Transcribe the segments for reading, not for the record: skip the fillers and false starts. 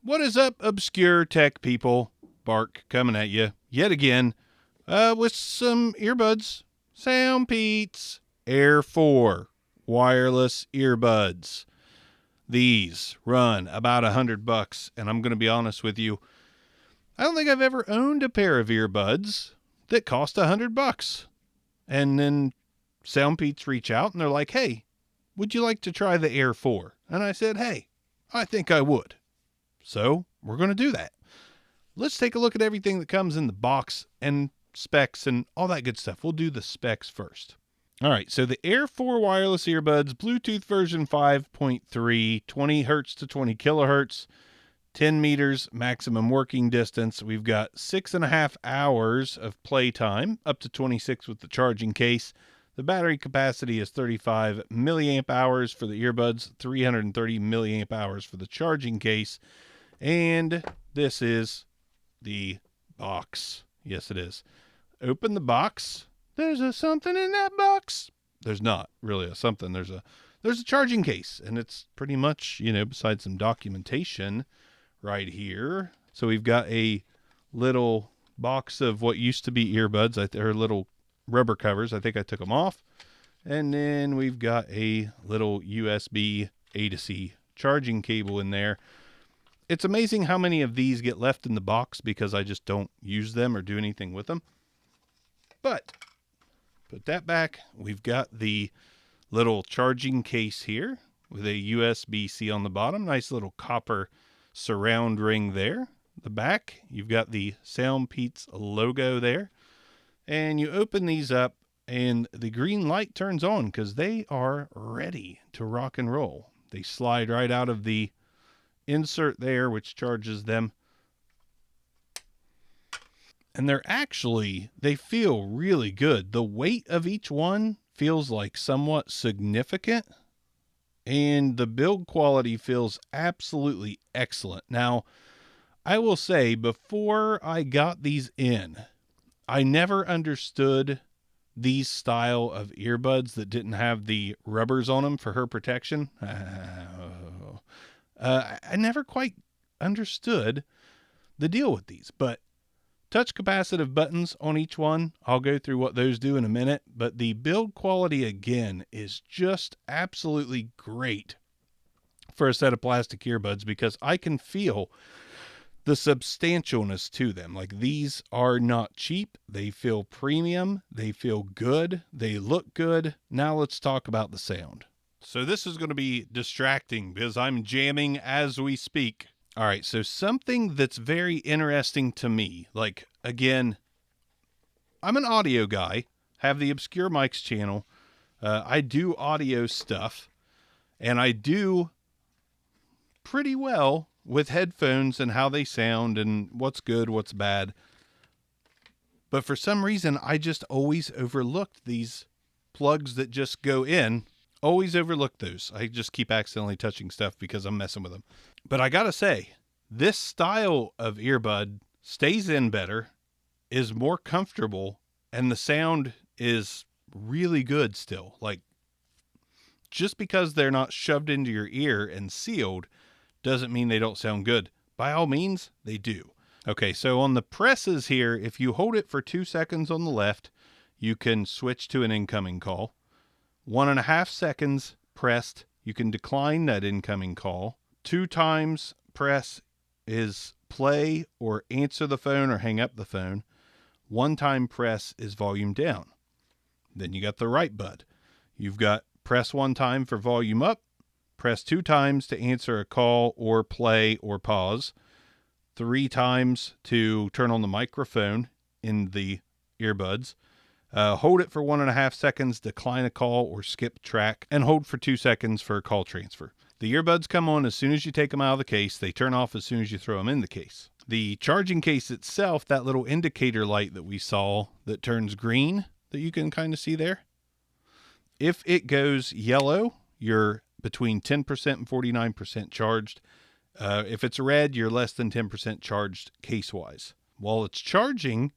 What is up, obscure tech people? Bark coming at you yet again with some earbuds. SoundPEATS Air4 wireless earbuds. These run about $100, and I'm going to be honest with you, I don't think I've ever owned a pair of earbuds that cost $100. And then SoundPEATS reach out and they're like, "Hey, would you like to try the Air 4?" And I said, "Hey, I think I would." So we're going to do that. Let's take a look at everything that comes in the box and specs and all that good stuff. We'll do the specs first. All right, so the Air 4 wireless earbuds, Bluetooth version 5.3, 20 hertz to 20 kilohertz, 10 meters maximum working distance. We've got 6.5 hours of playtime, up to 26 with the charging case. The battery capacity is 35 milliamp hours for the earbuds, 330 milliamp hours for the charging case. And this is the box. Yes, it is. Open the box. There's a something in that box. There's not really a something. There's a charging case, and it's pretty much, besides some documentation right here. So we've got a little box of what used to be earbuds, or little rubber covers. I think I took them off. And then we've got a little USB A to C charging cable in there. It's amazing how many of these get left in the box because I just don't use them or do anything with them. But put that back. We've got the little charging case here with a USB-C on the bottom. Nice little copper surround ring there. The back, you've got the SoundPEATS logo there. And you open these up and the green light turns on because they are ready to rock and roll. They slide right out of the insert there, which charges them. And they feel really good. The weight of each one feels like somewhat significant, and the build quality feels absolutely excellent. Now, I will say, before I got these in, I never understood these style of earbuds that didn't have the rubbers on them for her protection. I never quite understood the deal with these, but touch capacitive buttons on each one. I'll go through what those do in a minute, but the build quality again is just absolutely great for a set of plastic earbuds because I can feel the substantialness to them. Like, these are not cheap. They feel premium. They feel good. They look good. Now let's talk about the sound. So this is going to be distracting because I'm jamming as we speak. All right, so something that's very interesting to me, like, again, I'm an audio guy, have the Obscure Mics channel. I do audio stuff, and I do pretty well with headphones and how they sound and what's good, what's bad. But for some reason, I just always overlooked these plugs that just go in. Always overlook those. I just keep accidentally touching stuff because I'm messing with them. But I gotta say, this style of earbud stays in better, is more comfortable, and the sound is really good still. Like, just because they're not shoved into your ear and sealed doesn't mean they don't sound good. By all means, they do. Okay, so on the presses here, if you hold it for 2 seconds on the left, you can switch to an incoming call. 1.5 seconds pressed, you can decline that incoming call. 2 times press is play or answer the phone or hang up the phone. 1 time press is volume down. Then you got the right bud. You've got press 1 time for volume up, press 2 times to answer a call or play or pause, 3 times to turn on the microphone in the earbuds. Hold it for 1.5 seconds, decline a call or skip track, and hold for 2 seconds for a call transfer. The earbuds come on as soon as you take them out of the case. They turn off as soon as you throw them in the case. The charging case itself, that little indicator light that we saw that turns green that you can kind of see there, if it goes yellow, you're between 10% and 49% charged. If it's red, you're less than 10% charged case-wise. While it's charging,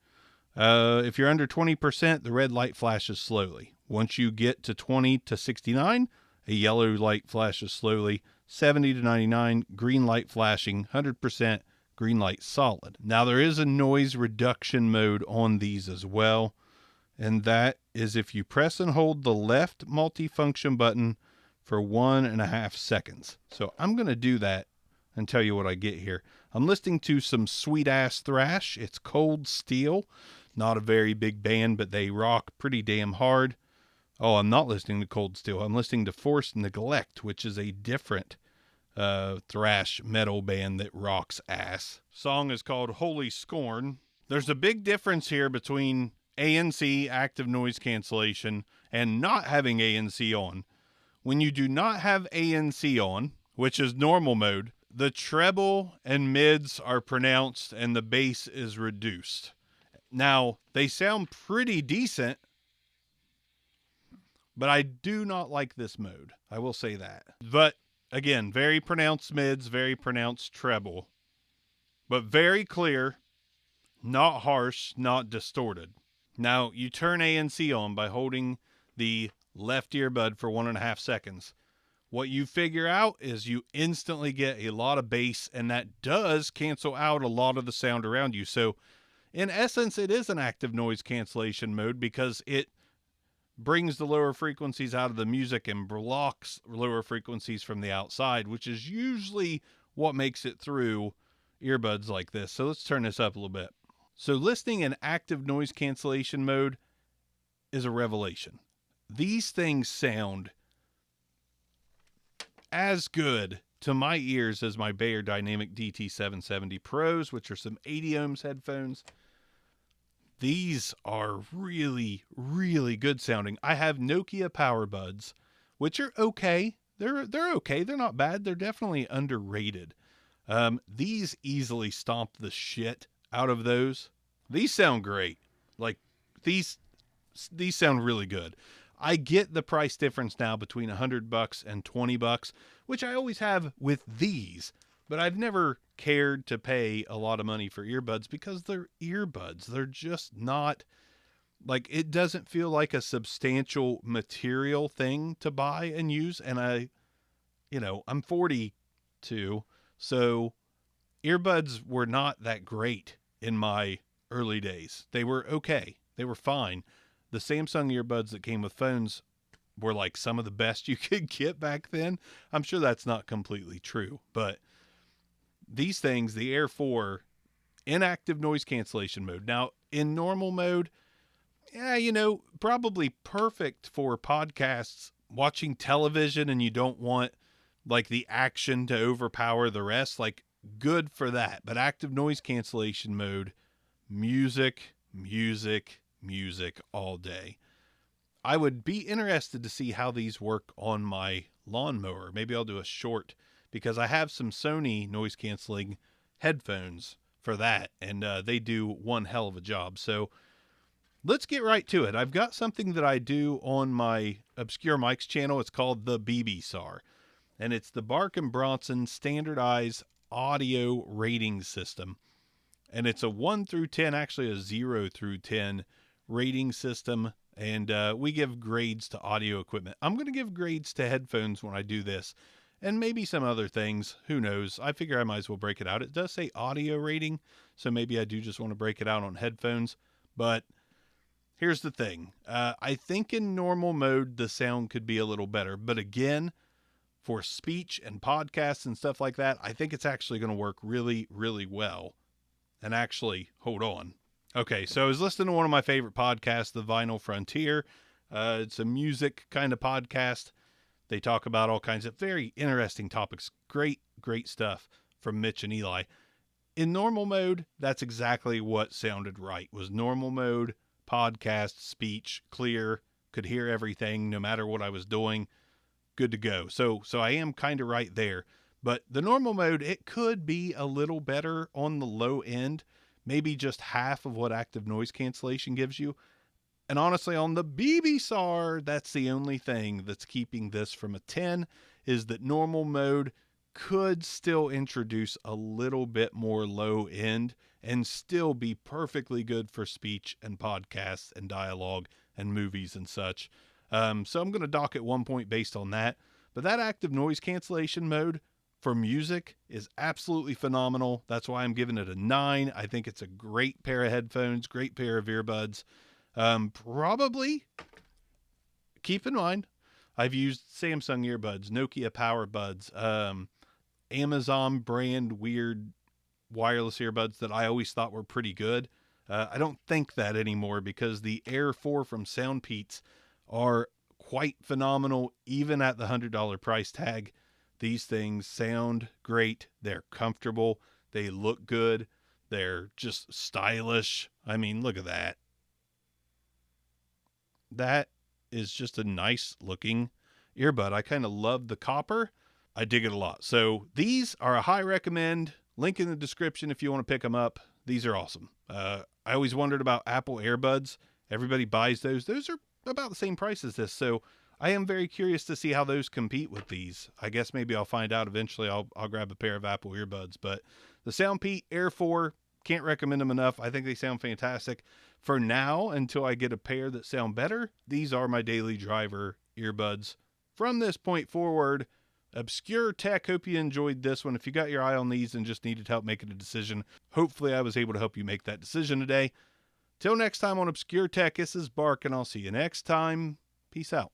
if you're under 20%, the red light flashes slowly. Once you get to 20 to 69, a yellow light flashes slowly. 70 to 99, green light flashing, 100% green light solid. Now there is a noise reduction mode on these as well, and that is if you press and hold the left multifunction button for 1.5 seconds. So I'm going to do that and tell you what I get here. I'm listening to some sweet ass thrash. It's Cold Steel. Not a very big band, but they rock pretty damn hard. Oh, I'm not listening to Cold Steel. I'm listening to Forced Neglect, which is a different thrash metal band that rocks ass. Song is called Holy Scorn. There's a big difference here between ANC, active noise cancellation, and not having ANC on. When you do not have ANC on, which is normal mode, the treble and mids are pronounced and the bass is reduced. Now, they sound pretty decent, but I do not like this mode. I will say that. But again, very pronounced mids, very pronounced treble, but very clear, not harsh, not distorted. Now, you turn ANC on by holding the left earbud for 1.5 seconds. What you figure out is you instantly get a lot of bass, and that does cancel out a lot of the sound around you. So, in essence, it is an active noise cancellation mode because it brings the lower frequencies out of the music and blocks lower frequencies from the outside, which is usually what makes it through earbuds like this. So let's turn this up a little bit. So listening in active noise cancellation mode is a revelation. These things sound as good to my ears as my Bayer Dynamic DT770 Pros, which are some 80 ohms headphones. These are really, really good sounding. I have Nokia Power Buds, which are okay. They're okay. They're not bad. They're definitely underrated. These easily stomp the shit out of those. These sound great. Like these sound really good. I get the price difference now between $100 and $20, which I always have with these, but I've never cared to pay a lot of money for earbuds because they're earbuds. They're just not, like, it doesn't feel like a substantial material thing to buy and use. And I'm 42, so earbuds were not that great in my early days. They were okay. They were fine. The Samsung earbuds that came with phones were like some of the best you could get back then. I'm sure that's not completely true, but these things, the Air4, in active noise cancellation mode. Now, in normal mode, probably perfect for podcasts, watching television, and you don't want like the action to overpower the rest. Like, good for that. But active noise cancellation mode, music all day. I would be interested to see how these work on my lawnmower. Maybe I'll do a short, because I have some Sony noise canceling headphones for that, and they do one hell of a job. So let's get right to it. I've got something that I do on my Obscure Mics channel. It's called the BBSAR, and it's the Bark & Bronson Standardized Audio Rating System. And it's a 1 through 10, actually a 0 through 10 rating system. And we give grades to audio equipment. I'm going to give grades to headphones when I do this, and maybe some other things. Who knows? I figure I might as well break it out. It does say audio rating, so maybe I do just want to break it out on headphones. But here's the thing. I think in normal mode, the sound could be a little better. But again, for speech and podcasts and stuff like that, I think it's actually going to work really, really well. And actually, hold on. Okay, so I was listening to one of my favorite podcasts, The Vinyl Frontier. It's a music kind of podcast. They talk about all kinds of very interesting topics. Great, great stuff from Mitch and Eli. In normal mode, that's exactly what sounded right. Was normal mode, podcast, speech, clear, could hear everything no matter what I was doing. Good to go. So I am kind of right there. But the normal mode, it could be a little better on the low end, maybe just half of what active noise cancellation gives you. And honestly, on the BBSAR, that's the only thing that's keeping this from a 10, is that normal mode could still introduce a little bit more low end and still be perfectly good for speech and podcasts and dialogue and movies and such. So I'm going to dock at 1 point based on that. But that active noise cancellation mode for music is absolutely phenomenal. That's why I'm giving it a 9. I think it's a great pair of headphones, great pair of earbuds. Probably, keep in mind, I've used Samsung earbuds, Nokia Power Buds, Amazon brand weird wireless earbuds that I always thought were pretty good. I don't think that anymore because the Air4 from SoundPEATS are quite phenomenal, even at the $100 price tag. These things sound great. They're comfortable. They look good. They're just stylish. I mean, look at that. That is just a nice looking earbud. I kind of love the copper. I dig it a lot. So these are a high recommend. Link in the description if you want to pick them up. These are awesome. I always wondered about Apple Earbuds. Everybody buys those. Those are about the same price as this. So I am very curious to see how those compete with these. I guess maybe I'll find out eventually. I'll grab a pair of Apple Earbuds. But the SoundPEAT Air4, can't recommend them enough. I think they sound fantastic. For now, until I get a pair that sound better, these are my daily driver earbuds. From this point forward, Obscure Tech, hope you enjoyed this one. If you got your eye on these and just needed help making a decision, hopefully I was able to help you make that decision today. Till next time on Obscure Tech, this is Bark, and I'll see you next time. Peace out.